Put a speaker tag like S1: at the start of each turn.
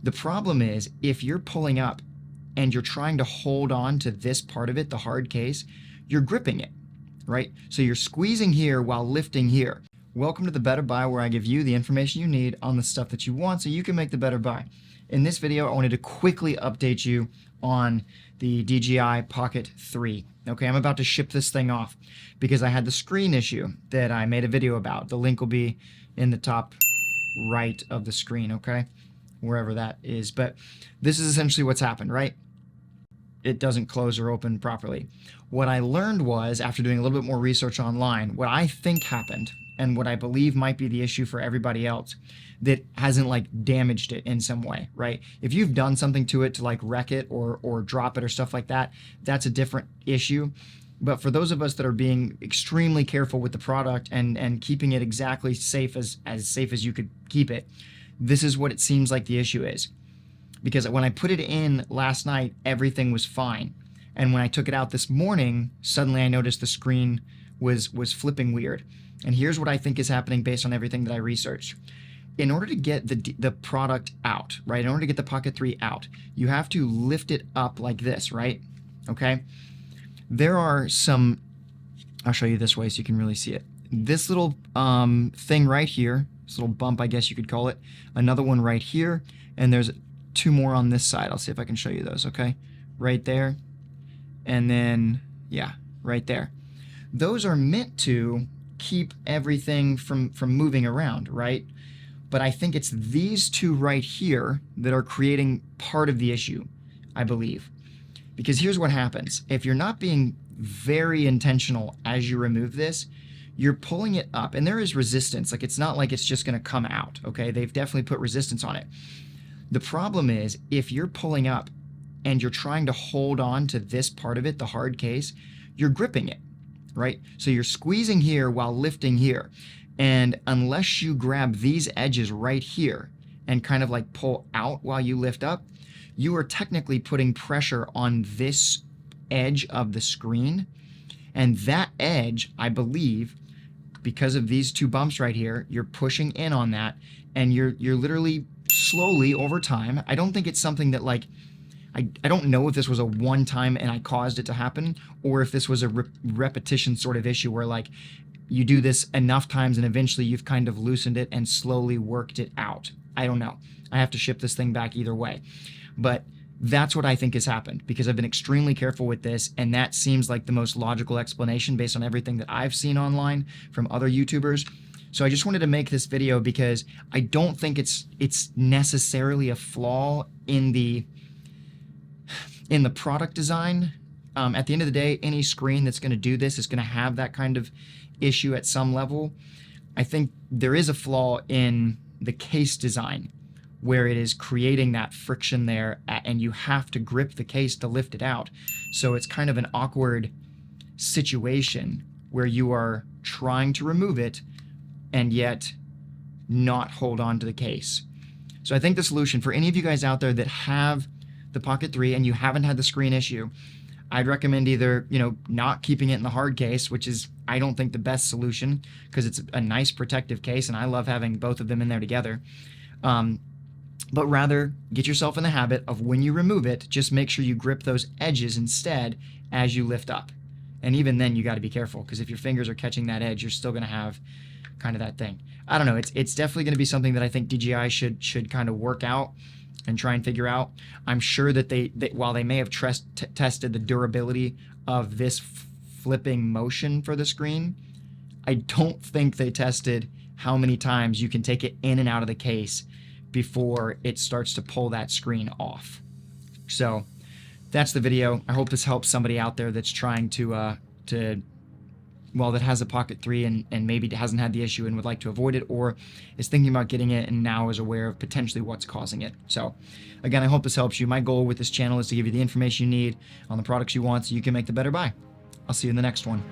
S1: The problem is if you're pulling up and you're trying to hold on to this part of it, the hard case, you're gripping it, right? So you're squeezing here while lifting here. Welcome to the Better Buy, where I give you the information you need on the stuff that you want so you can make the better buy. In this video, I wanted to quickly update you on the DJI Pocket 3. Okay, I'm about to ship this thing off because I had the screen issue that I made a video about. The link will be in the top right of the screen, okay? Wherever that is. But this is essentially what's happened, right? It doesn't close or open properly. What I learned was, after doing a little bit more research online, what I think happened and what I believe might be the issue for everybody else that hasn't like damaged it in some way, right? If you've done something to it to like wreck it or drop it or stuff like that, that's a different issue. But for those of us that are being extremely careful with the product and keeping it exactly safe as safe as you could keep it, this is what it seems like the issue is. Because when I put it in last night, everything was fine. And when I took it out this morning, suddenly I noticed the screen was flipping weird. And here's what I think is happening based on everything that I researched. In order to get the product out, right? In order to get the Pocket 3 out, you have to lift it up like this, right? Okay? There are some, I'll show you this way so you can really see it. This little thing right here, this little bump, I guess you could call it. Another one right here, and there's two more on this side. I'll see if I can show you those, okay? Right there, and then, yeah, right there. Those are meant to keep everything from moving around, right? But I think it's these two right here that are creating part of the issue, I believe. Because here's what happens. If you're not being very intentional as you remove this, you're pulling it up, and there is resistance. Like, it's not like it's just gonna come out, okay? They've definitely put resistance on it. The problem is, if you're pulling up and you're trying to hold on to this part of it, the hard case, you're gripping it, right? So you're squeezing here while lifting here. And unless you grab these edges right here and kind of like pull out while you lift up, you are technically putting pressure on this edge of the screen. And that edge, I believe, because of these two bumps right here, you're pushing in on that, and you're literally slowly over time. I don't think it's something that like, I don't know if this was a one time and I caused it to happen, or if this was a repetition sort of issue where like you do this enough times and eventually you've kind of loosened it and slowly worked it out. I don't know. I have to ship this thing back either way. But that's what I think has happened, because I've been extremely careful with this, and that seems like the most logical explanation based on everything that I've seen online from other YouTubers. So I just wanted to make this video because I don't think it's necessarily a flaw in the product design. At the end of the day, any screen that's going to do this is going to have that kind of issue at some level. I think there is a flaw in the case design, where it is creating that friction there, and you have to grip the case to lift it out. So it's kind of an awkward situation where you are trying to remove it and yet not hold on to the case. So I think the solution for any of you guys out there that have the Pocket 3 and you haven't had the screen issue, I'd recommend either, not keeping it in the hard case, which is, I don't think, the best solution, because it's a nice protective case and I love having both of them in there together. But rather get yourself in the habit of, when you remove it, just make sure you grip those edges instead as you lift up. And even then, you got to be careful, because if your fingers are catching that edge, you're still going to have kind of that thing. I don't know. It's definitely going to be something that I think DJI should kind of work out and try and figure out. I'm sure that they while they may have tested the durability of this flipping motion for the screen, I don't think they tested how many times you can take it in and out of the case before it starts to pull that screen off. So that's the video. I hope this helps somebody out there that's trying that has a Pocket 3 and maybe hasn't had the issue and would like to avoid it, or is thinking about getting it and now is aware of potentially what's causing it. So again, I hope this helps you. My goal with this channel is to give you the information you need on the products you want so you can make the better buy. I'll see you in the next one.